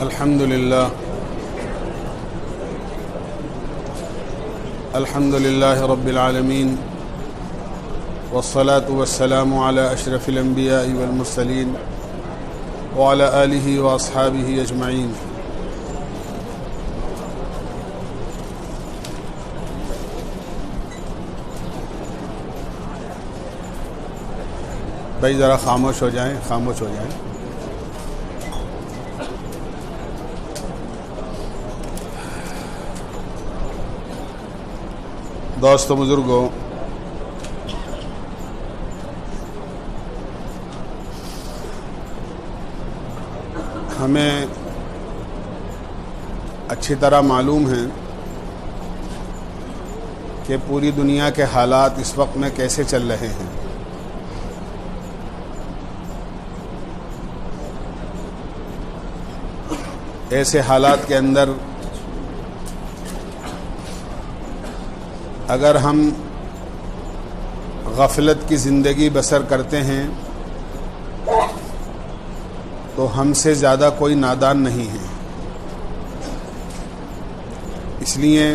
الحمد لله رب العالمين والصلاة والسلام على أشرف الأنبياء والمرسلين وعلى آله وأصحابه أجمعين. بھائی ذرا خاموش ہو جائیں. دوستو بزرگوں، ہمیں اچھی طرح معلوم ہے کہ پوری دنیا کے حالات اس وقت میں کیسے چل رہے ہیں. ایسے حالات کے اندر اگر ہم غفلت کی زندگی بسر کرتے ہیں تو ہم سے زیادہ کوئی نادان نہیں ہے. اس لیے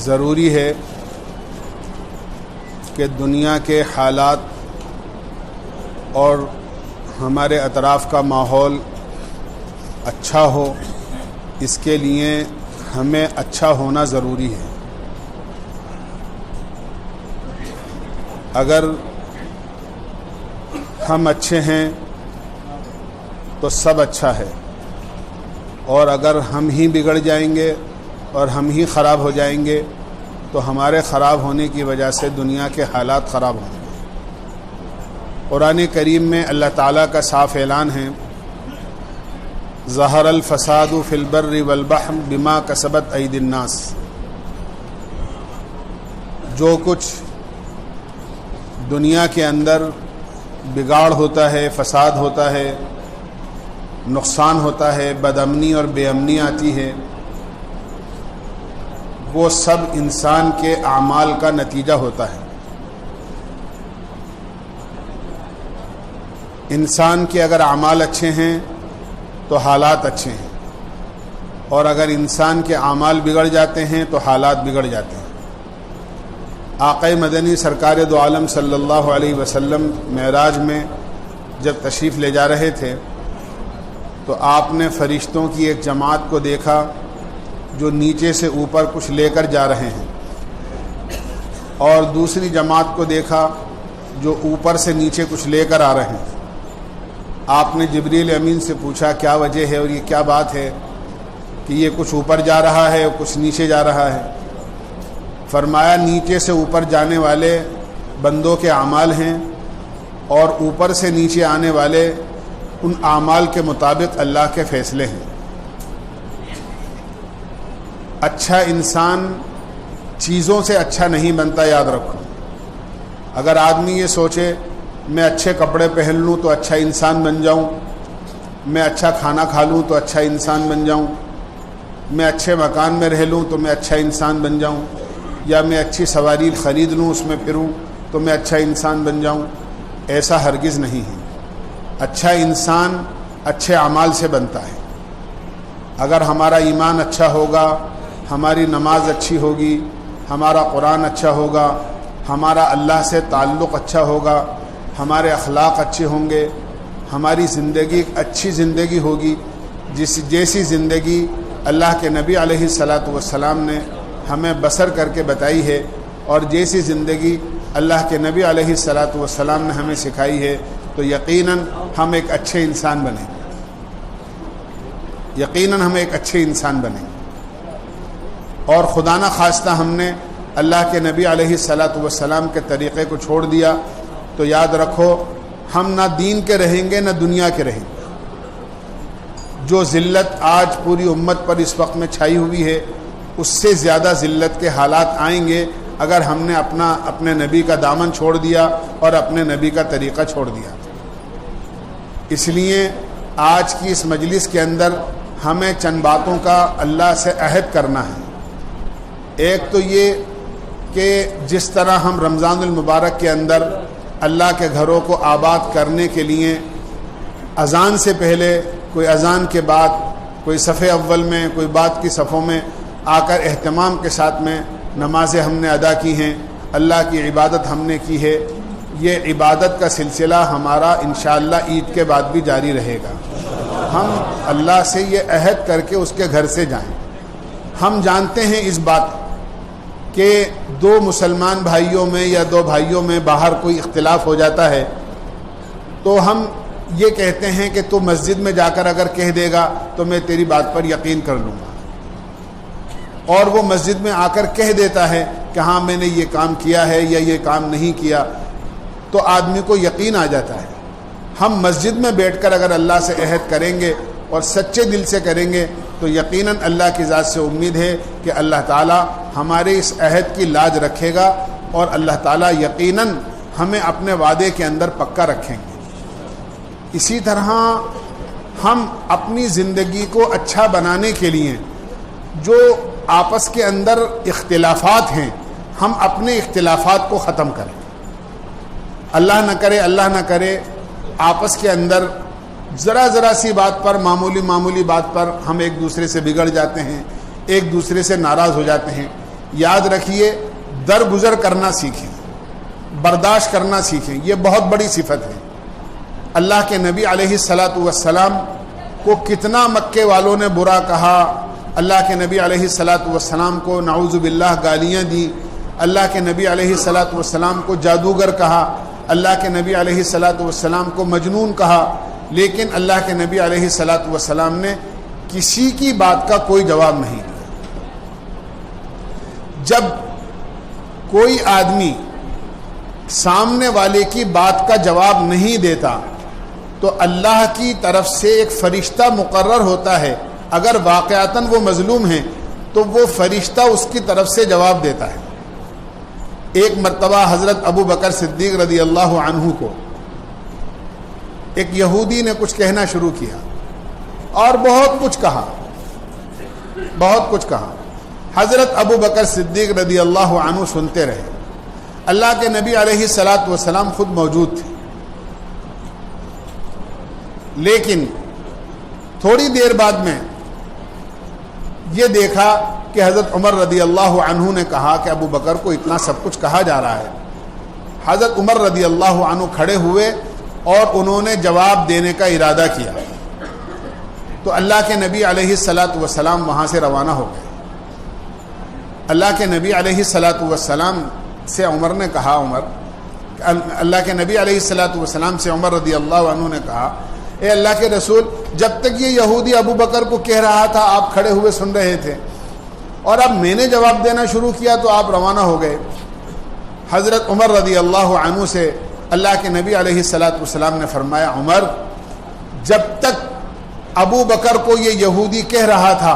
ضروری ہے کہ دنیا کے حالات اور ہمارے اطراف کا ماحول اچھا ہو، اس کے لیے ہمیں اچھا ہونا ضروری ہے. اگر ہم اچھے ہیں تو سب اچھا ہے، اور اگر ہم ہی بگڑ جائیں گے اور ہم ہی خراب ہو جائیں گے تو ہمارے خراب ہونے کی وجہ سے دنیا کے حالات خراب ہوں گے. قرآن کریم میں اللہ تعالیٰ کا صاف اعلان ہے، ظہر الفساد فی البر والبحر بما کسبت ایدی الناس. جو کچھ دنیا کے اندر بگاڑ ہوتا ہے، فساد ہوتا ہے، نقصان ہوتا ہے، بدامنی اور بے امنی آتی ہے، وہ سب انسان کے اعمال کا نتیجہ ہوتا ہے. انسان کے اگر اعمال اچھے ہیں تو حالات اچھے ہیں، اور اگر انسان کے اعمال بگڑ جاتے ہیں تو حالات بگڑ جاتے ہیں. آقا مدنی سرکار دو عالم صلی اللہ علیہ وسلم معراج میں جب تشریف لے جا رہے تھے تو آپ نے فرشتوں کی ایک جماعت کو دیکھا جو نیچے سے اوپر کچھ لے کر جا رہے ہیں، اور دوسری جماعت کو دیکھا جو اوپر سے نیچے کچھ لے کر آ رہے ہیں. آپ نے جبریل امین سے پوچھا کیا وجہ ہے اور یہ کیا بات ہے کہ یہ کچھ اوپر جا رہا ہے اور کچھ نیچے جا رہا ہے؟ فرمایا نیچے سے اوپر جانے والے بندوں کے اعمال ہیں، اور اوپر سے نیچے آنے والے ان اعمال کے مطابق اللہ کے فیصلے ہیں. اچھا انسان چیزوں سے اچھا نہیں بنتا، یاد رکھو. اگر آدمی یہ سوچے میں اچھے کپڑے پہن لوں تو اچھا انسان بن جاؤں، میں اچھا کھانا کھا لوں تو اچھا انسان بن جاؤں، میں اچھے مکان میں رہ لوں تو میں اچھا انسان بن جاؤں، یا میں اچھی سواری خرید لوں اس میں پھروں تو میں اچھا انسان بن جاؤں، ایسا ہرگز نہیں ہے. اچھا انسان اچھے اعمال سے بنتا ہے. اگر ہمارا ایمان اچھا ہوگا، ہماری نماز اچھی ہوگی، ہمارا قرآن اچھا ہوگا، ہمارا اللہ سے تعلق اچھا ہوگا، ہمارے اخلاق اچھے ہوں گے، ہماری زندگی اچھی زندگی ہوگی، جیسی زندگی اللہ کے نبی علیہ الصلاۃ والسلام نے ہمیں بسر کر کے بتائی ہے، اور جیسی زندگی اللہ کے نبی علیہ الصلاۃ والسلام نے ہمیں سکھائی ہے، تو یقیناً ہم ایک اچھے انسان بنیں. یقیناً ہم ایک اچھے انسان بنیں. اور خدا نہ خواستہ ہم نے اللہ کے نبی علیہ الصلاۃ والسلام کے طریقے کو چھوڑ دیا تو یاد رکھو ہم نہ دین کے رہیں گے نہ دنیا کے رہیں گے. جو ذلت آج پوری امت پر اس وقت میں چھائی ہوئی ہے، اس سے زیادہ ذلت کے حالات آئیں گے اگر ہم نے اپنے نبی کا دامن چھوڑ دیا اور اپنے نبی کا طریقہ چھوڑ دیا. اس لیے آج کی اس مجلس کے اندر ہمیں چند باتوں کا اللہ سے عہد کرنا ہے. ایک تو یہ کہ جس طرح ہم رمضان المبارک کے اندر اللہ کے گھروں کو آباد کرنے کے لیے اذان سے پہلے، کوئی اذان کے بعد، کوئی صف اول میں، کوئی بعد کی صفوں میں آ کر اہتمام کے ساتھ میں نمازیں ہم نے ادا کی ہیں، اللہ کی عبادت ہم نے کی ہے، یہ عبادت کا سلسلہ ہمارا انشاءاللہ عید کے بعد بھی جاری رہے گا۔ ہم اللہ سے یہ عہد کر کے اس کے گھر سے جائیں۔ ہم جانتے ہیں اس بات کہ دو مسلمان بھائیوں میں یا دو بھائیوں میں باہر کوئی اختلاف ہو جاتا ہے تو ہم یہ کہتے ہیں کہ تو مسجد میں جا کر اگر کہہ دے گا تو میں تیری بات پر یقین کر لوں گا، اور وہ مسجد میں آ کر کہہ دیتا ہے کہ ہاں میں نے یہ کام کیا ہے یا یہ کام نہیں کیا، تو آدمی کو یقین آ جاتا ہے۔ ہم مسجد میں بیٹھ کر اگر اللہ سے عہد کریں گے اور سچے دل سے کریں گے تو یقیناً اللہ کی ذات سے امید ہے کہ اللہ تعالیٰ ہمارے اس عہد کی لاج رکھے گا، اور اللہ تعالیٰ یقیناً ہمیں اپنے وعدے کے اندر پکا رکھیں گے۔ اسی طرح ہم اپنی زندگی کو اچھا بنانے کے لیے جو آپس کے اندر اختلافات ہیں، ہم اپنے اختلافات کو ختم کریں۔ اللہ نہ کرے آپس کے اندر ذرا سی بات پر، معمولی بات پر ہم ایک دوسرے سے بگڑ جاتے ہیں، ایک دوسرے سے ناراض ہو جاتے ہیں۔ یاد رکھیے، درگزر کرنا سیکھیں، برداشت کرنا سیکھیں، یہ بہت بڑی صفت ہے۔ اللہ کے نبی علیہ الصلاۃ والسلام کو کتنا مکے والوں نے برا کہا، اللہ کے نبی علیہ الصلاۃ والسلام کو نعوذ باللہ گالیاں دی، اللہ کے نبی علیہ الصلاۃ والسلام کو جادوگر کہا، اللہ کے نبی علیہ الصلاۃ والسلام کو مجنون کہا، لیکن اللہ کے نبی علیہ الصلاۃ والسلام نے کسی کی بات کا کوئی جواب نہیں دیا۔ جب کوئی آدمی سامنے والے کی بات کا جواب نہیں دیتا تو اللہ کی طرف سے ایک فرشتہ مقرر ہوتا ہے، اگر واقعتاً وہ مظلوم ہیں تو وہ فرشتہ اس کی طرف سے جواب دیتا ہے۔ ایک مرتبہ حضرت ابو بکر صدیق رضی اللہ عنہ کو ایک یہودی نے کچھ کہنا شروع کیا اور بہت کچھ کہا۔ حضرت ابو بکر صدیق رضی اللہ عنہ سنتے رہے۔ اللہ کے نبی علیہ الصلاۃ والسلام خود موجود تھے، لیکن تھوڑی دیر بعد میں یہ دیکھا کہ حضرت عمر رضی اللہ عنہ نے کہا کہ ابو بکر کو اتنا سب کچھ کہا جا رہا ہے۔ حضرت عمر رضی اللہ عنہ کھڑے ہوئے اور انہوں نے جواب دینے کا ارادہ کیا، تو اللہ کے نبی علیہ الصلاۃ والسلام وہاں سے روانہ ہو گئے۔ اللہ کے نبی علیہ الصلاۃ والسلام سے عمر نے کہا، اللہ کے نبی علیہ الصلاۃ والسلام سے عمر رضی اللہ عنہ نے کہا، اے اللہ کے رسول، جب تک یہ یہودی ابو بکر کو کہہ رہا تھا آپ کھڑے ہوئے سن رہے تھے، اور اب میں نے جواب دینا شروع کیا تو آپ روانہ ہو گئے۔ حضرت عمر رضی اللہ عنہ سے اللہ کے نبی علیہ الصلاۃ والسلام نے فرمایا، عمر، جب تک ابو بکر کو یہ یہودی کہہ رہا تھا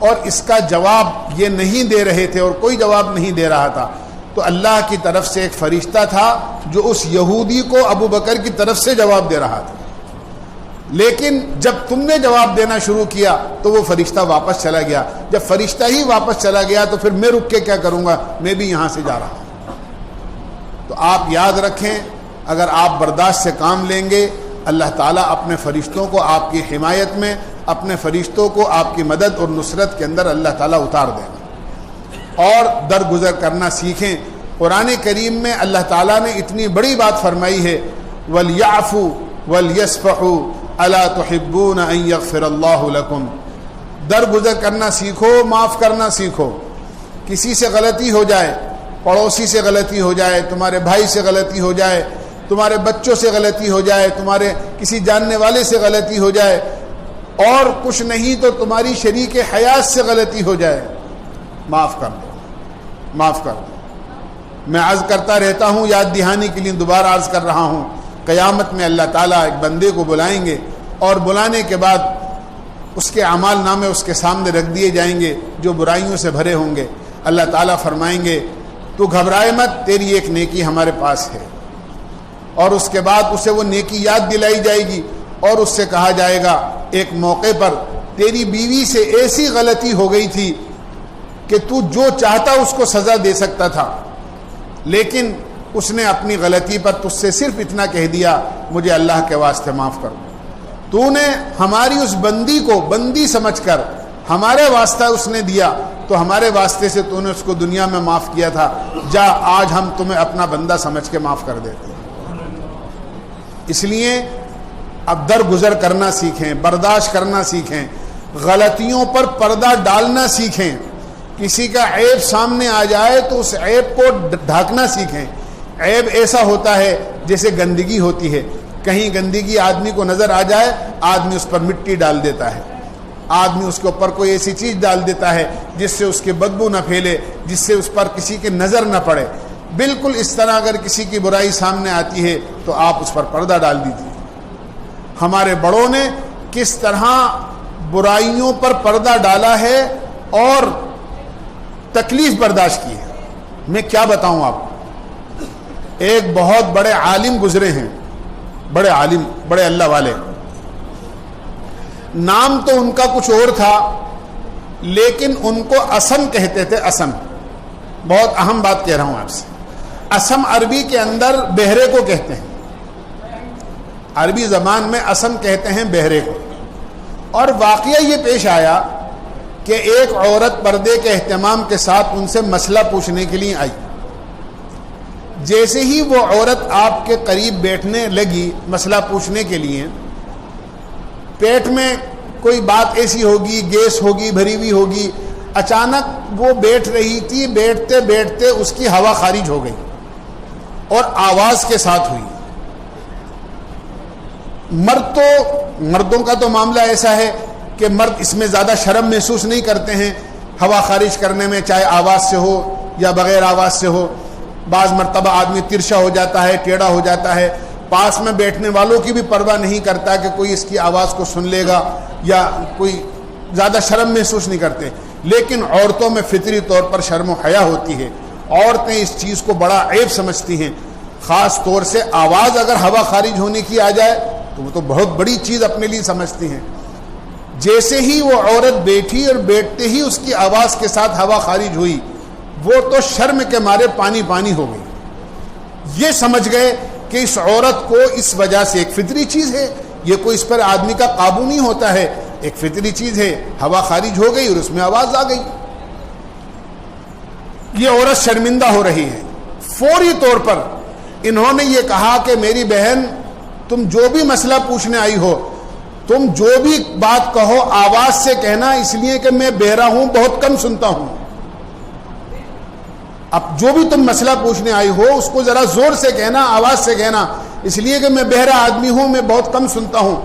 اور اس کا جواب یہ نہیں دے رہے تھے اور کوئی جواب نہیں دے رہا تھا، تو اللہ کی طرف سے ایک فرشتہ تھا جو اس یہودی کو ابو بکر کی طرف سے جواب دے رہا تھا، لیکن جب تم نے جواب دینا شروع کیا تو وہ فرشتہ واپس چلا گیا۔ جب فرشتہ ہی واپس چلا گیا تو پھر میں رک کے کیا کروں گا، میں بھی یہاں سے جا رہا ہوں۔ تو آپ یاد رکھیں، اگر آپ برداشت سے کام لیں گے، اللہ تعالیٰ اپنے فرشتوں کو آپ کی حمایت میں، اپنے فرشتوں کو آپ کی مدد اور نصرت کے اندر اللہ تعالیٰ اتار دیں گے۔ اور درگزر کرنا سیکھیں۔ قرآن کریم میں اللہ تعالیٰ نے اتنی بڑی بات فرمائی ہے، وَلْيَعْفُوا وَلْيَصْفَحُوا أَلَا تُحِبُّونَ أَن يَغْفِرَ اللَّهُ لَكُمْ۔ درگزر کرنا سیکھو، معاف کرنا سیکھو۔ کسی سے غلطی ہو جائے، پڑوسی سے غلطی ہو جائے، تمہارے بھائی سے غلطی ہو جائے، تمہارے بچوں سے غلطی ہو جائے، تمہارے کسی جاننے والے سے غلطی ہو جائے، اور کچھ نہیں تو تمہاری شریک حیات سے غلطی ہو جائے، معاف کر دو۔ میں عرض کرتا رہتا ہوں، یاد دہانی کے لیے دوبارہ عرض کر رہا ہوں، قیامت میں اللہ تعالیٰ ایک بندے کو بلائیں گے، اور بلانے کے بعد اس کے اعمال نامے اس کے سامنے رکھ دیے جائیں گے جو برائیوں سے بھرے ہوں گے۔ اللہ تعالیٰ فرمائیں گے، تو گھبرائے مت، تیری ایک نیکی ہمارے پاس ہے۔ اور اس کے بعد اسے وہ نیکی یاد دلائی جائے گی، اور اس سے کہا جائے گا، ایک موقع پر تیری بیوی سے ایسی غلطی ہو گئی تھی کہ تو جو چاہتا اس کو سزا دے سکتا تھا، لیکن اس نے اپنی غلطی پر تجھ سے صرف اتنا کہہ دیا، مجھے اللہ کے واسطے معاف کر دو۔ تو نے ہماری اس بندی کو بندی سمجھ کر ہمارے واسطہ اس نے دیا تو ہمارے واسطے سے تو نے اس کو دنیا میں معاف کیا تھا، جا آج ہم تمہیں اپنا بندہ سمجھ کے معاف کر دیتے ہیں۔ اس لیے اب درگزر کرنا سیکھیں، برداشت کرنا سیکھیں، غلطیوں پر پردہ ڈالنا سیکھیں۔ کسی کا عیب سامنے آ جائے تو اس عیب کو ڈھانکنا سیکھیں۔ عیب ایسا ہوتا ہے جیسے گندگی ہوتی ہے، کہیں گندگی آدمی کو نظر آ جائے، آدمی اس پر مٹی ڈال دیتا ہے، آدمی اس کے اوپر کوئی ایسی چیز ڈال دیتا ہے جس سے اس کی بدبو نہ پھیلے، جس سے اس پر کسی کی نظر نہ پڑے۔ بالکل اس طرح اگر کسی کی برائی سامنے آتی ہے تو آپ اس پر پردہ ڈال دیجیے۔ ہمارے بڑوں نے کس طرح برائیوں پر پردہ ڈالا ہے اور تکلیف برداشت کی ہے، میں کیا بتاؤں آپ کو۔ ایک بہت بڑے عالم گزرے ہیں، بڑے عالم، بڑے اللہ والے، نام تو ان کا کچھ اور تھا لیکن ان کو اسم کہتے تھے۔ اسم، بہت اہم بات کہہ رہا ہوں آپ سے۔ اسم عربی کے اندر بہرے کو کہتے ہیں، عربی زبان میں اسم کہتے ہیں بہرے کو۔ اور واقعہ یہ پیش آیا کہ ایک عورت پردے کے اہتمام کے ساتھ ان سے مسئلہ پوچھنے کے لیے آئی۔ جیسے ہی وہ عورت آپ کے قریب بیٹھنے لگی مسئلہ پوچھنے کے لیے، پیٹ میں کوئی بات ایسی ہوگی، گیس ہوگی، بھری ہوئی ہوگی، اچانک وہ بیٹھ رہی تھی، بیٹھتے بیٹھتے اس کی ہوا خارج ہو گئی اور آواز کے ساتھ ہوئی۔ مردوں کا تو معاملہ ایسا ہے کہ مرد اس میں زیادہ شرم محسوس نہیں کرتے ہیں ہوا خارج کرنے میں، چاہے آواز سے ہو یا بغیر آواز سے ہو۔ بعض مرتبہ آدمی ترشا ہو جاتا ہے، ٹیڑھا ہو جاتا ہے، پاس میں بیٹھنے والوں کی بھی پرواہ نہیں کرتا کہ کوئی اس کی آواز کو سن لے گا، یا کوئی زیادہ شرم محسوس نہیں کرتے۔ لیکن عورتوں میں فطری طور پر شرم و حیا ہوتی ہے، عورتیں اس چیز کو بڑا عیب سمجھتی ہیں، خاص طور سے آواز اگر ہوا خارج ہونے کی آ جائے تو وہ تو بہت بڑی چیز اپنے لیے سمجھتی ہیں۔ جیسے ہی وہ عورت بیٹھی اور بیٹھتے ہی اس کی آواز کے ساتھ ہوا خارج ہوئی، وہ تو شرم کے مارے پانی پانی ہو گئی۔ یہ سمجھ گئے کہ اس عورت کو اس وجہ سے، ایک فطری چیز ہے یہ، کوئی اس پر آدمی کا قابو نہیں ہوتا ہے، ایک فطری چیز ہے، ہوا خارج ہو گئی اور اس میں آواز آ گئی۔ یہ عورت شرمندہ ہو رہی ہے۔ فوری طور پر انہوں نے یہ کہا کہ میری بہن، تم جو بھی مسئلہ پوچھنے آئی ہو، تم جو بھی بات کہو آواز سے کہنا، اس لیے کہ میں بہرا ہوں، بہت کم سنتا ہوں۔ اب جو بھی تم مسئلہ پوچھنے آئی ہو اس کو ذرا زور سے کہنا، آواز سے کہنا، اس لیے کہ میں بہرا آدمی ہوں، میں بہت کم سنتا ہوں۔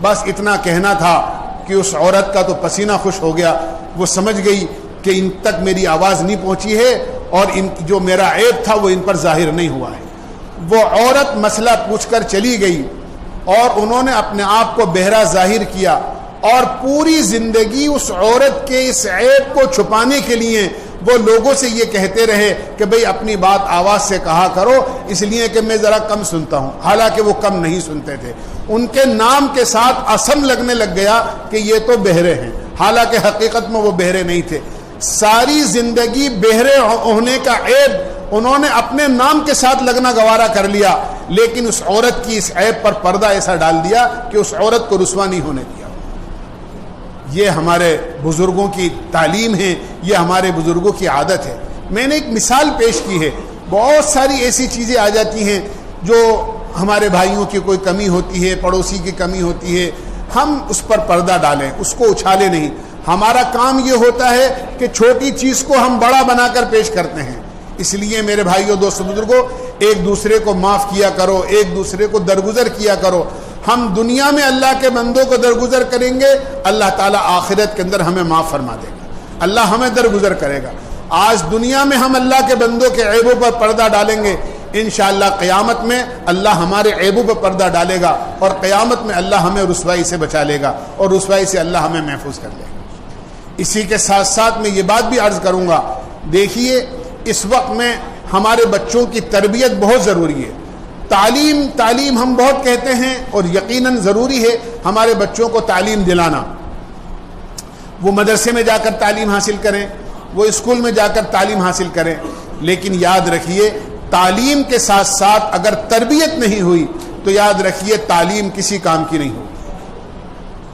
بس اتنا کہنا تھا کہ اس عورت کا تو پسینہ خوش ہو گیا۔ وہ سمجھ گئی کہ ان تک میری آواز نہیں پہنچی ہے اور ان جو میرا عیب تھا وہ ان پر ظاہر نہیں ہوا ہے۔ وہ عورت مسئلہ پوچھ کر چلی گئی اور انہوں نے اپنے آپ کو بہرا ظاہر کیا، اور پوری زندگی اس عورت کے اس عیب کو چھپانے کے لیے وہ لوگوں سے یہ کہتے رہے کہ بھئی اپنی بات آواز سے کہا کرو، اس لیے کہ میں ذرا کم سنتا ہوں۔ حالانکہ وہ کم نہیں سنتے تھے، ان کے نام کے ساتھ اسم لگنے لگ گیا کہ یہ تو بہرے ہیں، حالانکہ حقیقت میں وہ بہرے نہیں تھے۔ ساری زندگی بہرے ہونے کا عیب انہوں نے اپنے نام کے ساتھ لگنا گوارا کر لیا، لیکن اس عورت کی اس عیب پر پردہ ایسا ڈال دیا کہ اس عورت کو رسوا نہیں ہونے دیا۔ یہ ہمارے بزرگوں کی تعلیم ہے، یہ ہمارے بزرگوں کی عادت ہے۔ میں نے ایک مثال پیش کی ہے، بہت ساری ایسی چیزیں آ جاتی ہیں جو ہمارے بھائیوں کی کوئی کمی ہوتی ہے، پڑوسی کی کمی ہوتی ہے، ہم اس پر پردہ ڈالیں، اس کو اچھالیں نہیں۔ ہمارا کام یہ ہوتا ہے کہ چھوٹی چیز کو ہم بڑا بنا کر پیش کرتے ہیں۔ اس لیے میرے بھائیوں، دوستو، بزرگوں، ایک دوسرے کو معاف کیا کرو، ایک دوسرے کو درگزر کیا کرو۔ ہم دنیا میں اللہ کے بندوں کو درگزر کریں گے، اللہ تعالیٰ آخرت کے اندر ہمیں معاف فرما دے گا، اللہ ہمیں درگزر کرے گا۔ آج دنیا میں ہم اللہ کے بندوں کے عیبوں پر پردہ ڈالیں گے، انشاءاللہ قیامت میں اللہ ہمارے عیبوں پر پردہ ڈالے گا، اور قیامت میں اللہ ہمیں رسوائی سے بچا لے گا، اور رسوائی سے اللہ ہمیں محفوظ کر لے گا۔ اسی کے ساتھ ساتھ میں یہ بات بھی عرض کروں گا، دیکھیے اس وقت میں ہمارے بچوں کی تربیت بہت ضروری ہے۔ تعلیم ہم بہت کہتے ہیں، اور یقیناً ضروری ہے ہمارے بچوں کو تعلیم دلانا۔ وہ مدرسے میں جا کر تعلیم حاصل کریں، وہ اسکول میں جا کر تعلیم حاصل کریں، لیکن یاد رکھیے تعلیم کے ساتھ ساتھ اگر تربیت نہیں ہوئی تو یاد رکھیے تعلیم کسی کام کی نہیں ہوگی۔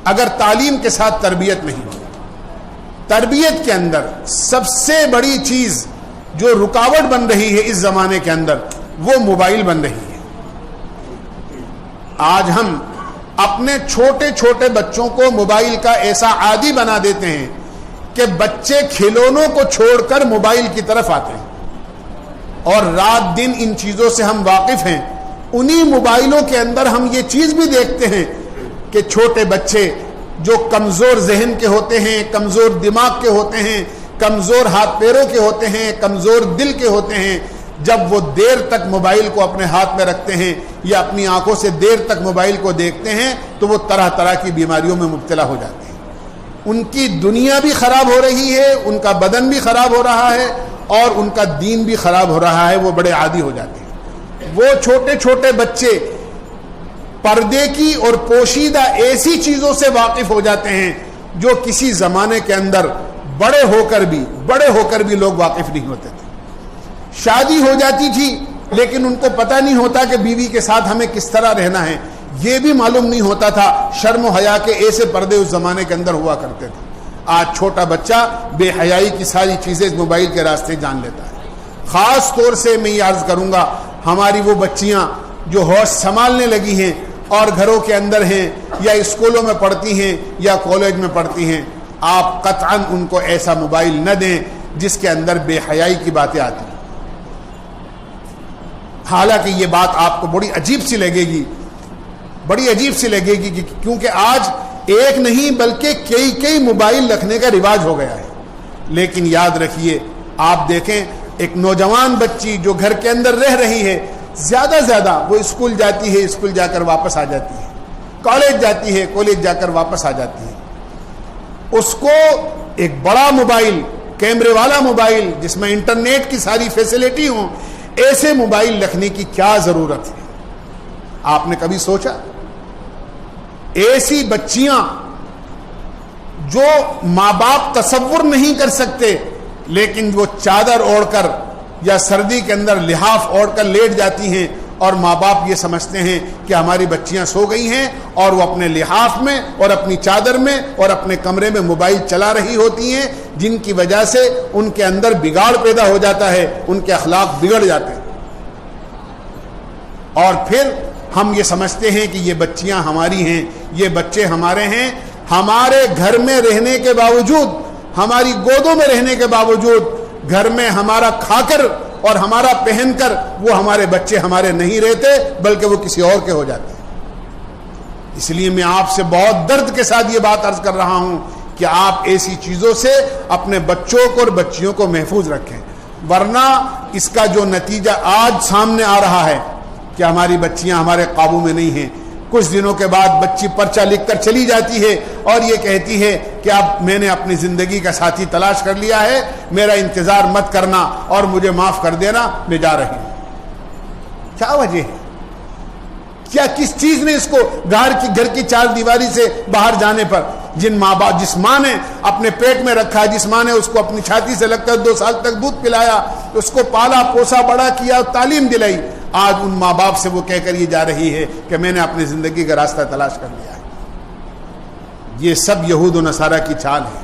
اگر تعلیم کے ساتھ تربیت نہیں ہو. تربیت کے اندر سب سے بڑی چیز جو رکاوٹ بن رہی ہے اس زمانے کے اندر وہ موبائل بن رہی ہے. آج ہم اپنے چھوٹے چھوٹے بچوں کو موبائل کا ایسا عادی بنا دیتے ہیں کہ بچے کھلونوں کو چھوڑ کر موبائل کی طرف آتے ہیں اور رات دن ان چیزوں سے ہم واقف ہیں. انہی موبائلوں کے اندر ہم یہ چیز بھی دیکھتے ہیں کہ چھوٹے بچے جو کمزور ذہن کے ہوتے ہیں, کمزور دماغ کے ہوتے ہیں, کمزور ہاتھ پیروں کے ہوتے ہیں, کمزور دل کے ہوتے ہیں, جب وہ دیر تک موبائل کو اپنے ہاتھ میں رکھتے ہیں یا اپنی آنکھوں سے دیر تک موبائل کو دیکھتے ہیں تو وہ طرح طرح کی بیماریوں میں مبتلا ہو جاتے ہیں. ان کی دنیا بھی خراب ہو رہی ہے, ان کا بدن بھی خراب ہو رہا ہے اور ان کا دین بھی خراب ہو رہا ہے. وہ بڑے عادی ہو جاتے ہیں. وہ چھوٹے چھوٹے بچے پردے کی اور پوشیدہ ایسی چیزوں سے واقف ہو جاتے ہیں جو کسی زمانے کے اندر بڑے ہو کر بھی لوگ واقف نہیں ہوتے تھے. شادی ہو جاتی تھی لیکن ان کو پتہ نہیں ہوتا کہ بیوی کے ساتھ ہمیں کس طرح رہنا ہے. یہ بھی معلوم نہیں ہوتا تھا. شرم و حیا کے ایسے پردے اس زمانے کے اندر ہوا کرتے تھے. آج چھوٹا بچہ بے حیائی کی ساری چیزیں موبائل کے راستے جان لیتا ہے. خاص طور سے میں یہ عرض کروں گا, ہماری وہ بچیاں جو ہوش سنبھالنے لگی ہیں اور گھروں کے اندر ہیں یا اسکولوں میں پڑھتی ہیں یا کالج میں پڑھتی ہیں, آپ قطعاً ان کو ایسا موبائل نہ دیں جس کے اندر بے حیائی کی باتیں آتی ہیں. حالانکہ یہ بات آپ کو بڑی عجیب سی لگے گی کیونکہ آج ایک نہیں بلکہ کئی موبائل رکھنے کا رواج ہو گیا ہے. لیکن یاد رکھیے, آپ دیکھیں ایک نوجوان بچی جو گھر کے اندر رہ رہی ہے, زیادہ وہ اسکول جاتی ہے, اسکول جا کر واپس آ جاتی ہے, کالج جاتی ہے, کالج جا کر واپس آ جاتی ہے. اس کو ایک بڑا موبائل, کیمرے والا موبائل جس میں انٹرنیٹ کی ساری فیسلٹی ہوں, ایسے موبائل رکھنے کی کیا ضرورت ہے؟ آپ نے کبھی سوچا؟ ایسی بچیاں جو ماں باپ تصور نہیں کر سکتے لیکن وہ چادر اوڑھ کر یا سردی کے اندر لحاف اوڑھ کر لیٹ جاتی ہیں اور ماں باپ یہ سمجھتے ہیں کہ ہماری بچیاں سو گئی ہیں اور وہ اپنے لحاف میں اور اپنی چادر میں اور اپنے کمرے میں موبائل چلا رہی ہوتی ہیں, جن کی وجہ سے ان کے اندر بگاڑ پیدا ہو جاتا ہے, ان کے اخلاق بگڑ جاتے ہیں. اور پھر ہم یہ سمجھتے ہیں کہ یہ بچیاں ہماری ہیں, یہ بچے ہمارے ہیں. ہمارے گھر میں رہنے کے باوجود, ہماری گودوں میں رہنے کے باوجود, گھر میں ہمارا کھا کر اور ہمارا پہن کر وہ ہمارے بچے ہمارے نہیں رہتے بلکہ وہ کسی اور کے ہو جاتے ہیں. اس لیے میں آپ سے بہت درد کے ساتھ یہ بات عرض کر رہا ہوں کہ آپ ایسی چیزوں سے اپنے بچوں کو اور بچیوں کو محفوظ رکھیں, ورنہ اس کا جو نتیجہ آج سامنے آ رہا ہے کہ ہماری بچیاں ہمارے قابو میں نہیں ہیں. کچھ دنوں کے بعد بچی پرچہ لکھ کر چلی جاتی ہے اور یہ کہتی ہے کہ اب میں نے اپنی زندگی کا ساتھی تلاش کر لیا ہے, میرا انتظار مت کرنا اور مجھے معاف کر دینا, میں جا رہی ہوں. کیا وجہ ہے؟ کیا کس چیز نے اس کو گھر کی چار دیواری سے باہر جانے پر, جس ماں نے اپنے پیٹ میں رکھا, جس ماں نے اس کو اپنی چھاتی سے لگ کر 2 سال تک دودھ پلایا, اس کو پالا پوسا بڑا کیا, تعلیم دلائی, آج ان ماں باپ سے وہ کہہ کر یہ جا رہی ہے کہ میں نے اپنی زندگی کا راستہ تلاش کر لیا ہے. یہ سب یہود و نصارہ کی چال ہے.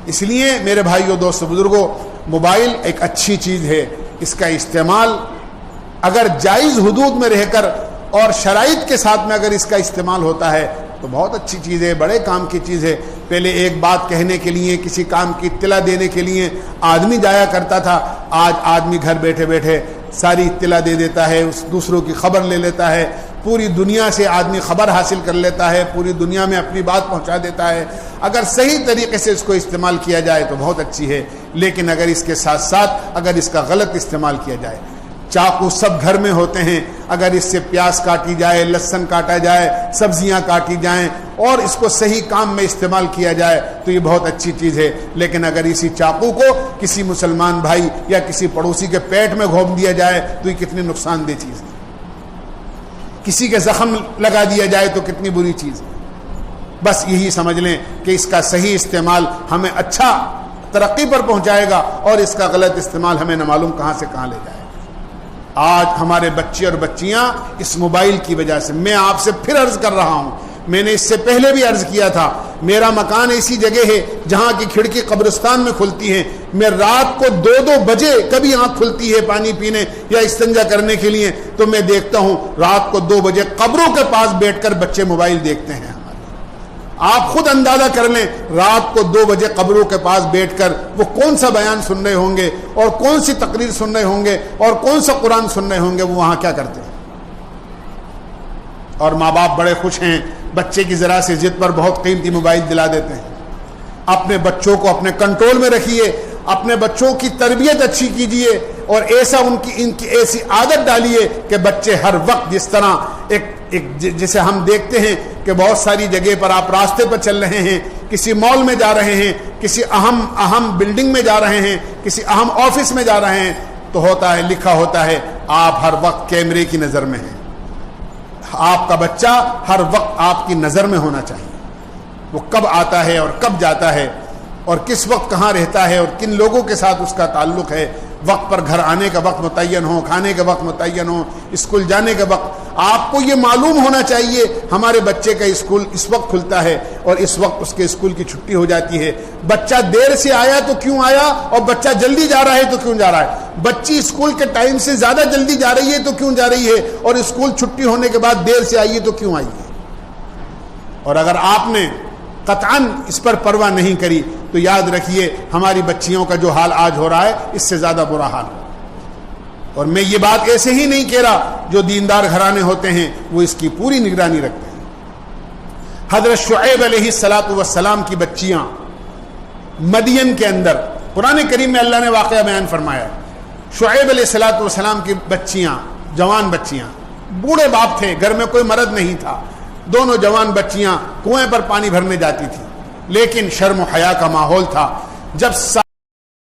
اس لیے میرے بھائیوں, دوستو, بزرگوں, موبائل ایک اچھی چیز ہے. اس کا استعمال اگر جائز حدود میں رہ کر اور شرائط کے ساتھ میں اگر اس کا استعمال ہوتا ہے تو بہت اچھی چیز ہے, بڑے کام کی چیز ہے. پہلے ایک بات کہنے کے لیے, کسی کام کی اطلاع دینے کے لیے آدمی جایا کرتا تھا. آج آدمی گھر بیٹھے بیٹھے ساری اطلاع دے دیتا ہے, اس دوسروں کی خبر لے لیتا ہے, پوری دنیا سے آدمی خبر حاصل کر لیتا ہے, پوری دنیا میں اپنی بات پہنچا دیتا ہے. اگر صحیح طریقے سے اس کو استعمال کیا جائے تو بہت اچھی ہے, لیکن اگر اس کے ساتھ ساتھ اگر اس کا غلط استعمال کیا جائے, چاقو سب گھر میں ہوتے ہیں, اگر اس سے پیاز کاٹی جائے, لہسن کاٹا جائے, سبزیاں کاٹی جائیں اور اس کو صحیح کام میں استعمال کیا جائے تو یہ بہت اچھی چیز ہے. لیکن اگر اسی چاقو کو کسی مسلمان بھائی یا کسی پڑوسی کے پیٹ میں گھونپ دیا جائے تو یہ کتنی نقصان دہ چیز ہے. کسی کے زخم لگا دیا جائے تو کتنی بری چیز ہے. بس یہی سمجھ لیں کہ اس کا صحیح استعمال ہمیں اچھا ترقی پر پہنچائے گا اور اس کا غلط استعمال ہمیں نہ معلوم کہاں سے کہاں لے جائے. آج ہمارے بچے اور بچیاں اس موبائل کی وجہ سے, میں آپ سے پھر عرض کر رہا ہوں, میں نے اس سے پہلے بھی عرض کیا تھا میرا مکان ایسی جگہ ہے جہاں کی کھڑکی قبرستان میں کھلتی ہے، میں رات کو 2 بجے کبھی آنکھ کھلتی ہے پانی پینے یا استنجا کرنے کے لیے، تو میں دیکھتا ہوں رات کو 2 بجے قبروں کے پاس بیٹھ کر بچے موبائل دیکھتے ہیں. آپ خود اندازہ کر لیں رات کو 2 بجے قبروں کے پاس بیٹھ کر وہ کون سا بیان سن رہے ہوں گے اور کون سی تقریر سن رہے ہوں گے اور کون سا قرآن سن رہے ہوں گے، وہ وہاں کیا کرتے ہیں. اور ماں باپ بڑے خوش ہیں، بچے کی ذرا سی ضد پر بہت قیمتی موبائل دلا دیتے ہیں. اپنے بچوں کو اپنے کنٹرول میں رکھیے، اپنے بچوں کی تربیت اچھی کیجیے اور ایسا ان کی ایسی عادت ڈالیے کہ بچے ہر وقت جس طرح جسے ہم دیکھتے ہیں کہ بہت ساری جگہ پر آپ راستے پر چل رہے ہیں، کسی مال میں جا رہے ہیں، کسی اہم بلڈنگ میں جا رہے ہیں، کسی اہم آفس میں جا رہے ہیں، تو ہوتا ہے لکھا ہوتا ہے آپ ہر وقت کیمرے کی نظر میں ہیں. آپ کا بچہ ہر وقت آپ کی نظر میں ہونا چاہیے. وہ کب آتا ہے اور کب جاتا ہے اور کس وقت کہاں رہتا ہے اور کن لوگوں کے ساتھ اس کا تعلق ہے، وقت پر گھر آنے کا وقت متعین ہو، کھانے کا وقت متعین ہو، اسکول جانے کا وقت. آپ کو یہ معلوم ہونا چاہیے ہمارے بچے کا اسکول اس وقت کھلتا ہے اور اس وقت اس کے اسکول کی چھٹی ہو جاتی ہے. بچہ دیر سے آیا تو کیوں آیا اور بچہ جلدی جا رہا ہے تو کیوں جا رہا ہے. بچی اسکول کے ٹائم سے زیادہ جلدی جا رہی ہے تو کیوں جا رہی ہے اور اسکول چھٹی ہونے کے بعد دیر سے آئی ہے تو کیوں آئی ہے. اور اگر آپ نے قطعاً اس پر پرواہ نہیں کری تو یاد رکھیے ہماری بچیوں کا جو حال آج ہو رہا ہے اس سے زیادہ برا حال ہے. اور میں یہ بات ایسے ہی نہیں کہہ رہا، جو دیندار گھرانے ہوتے ہیں وہ اس کی پوری نگرانی رکھتے ہیں. حضرت شعیب علیہ الصلاۃ والسلام کی بچیاں مدین کے اندر، قرآن کریم میں اللہ نے واقعہ بیان فرمایا. شعیب علیہ الصلاۃ والسلام کی بچیاں، جوان بچیاں، بوڑھے باپ تھے، گھر میں کوئی مرد نہیں تھا، دونوں جوان بچیاں کنویں پر پانی بھرنے جاتی تھیں، لیکن شرم و حیا کا ماحول تھا. جب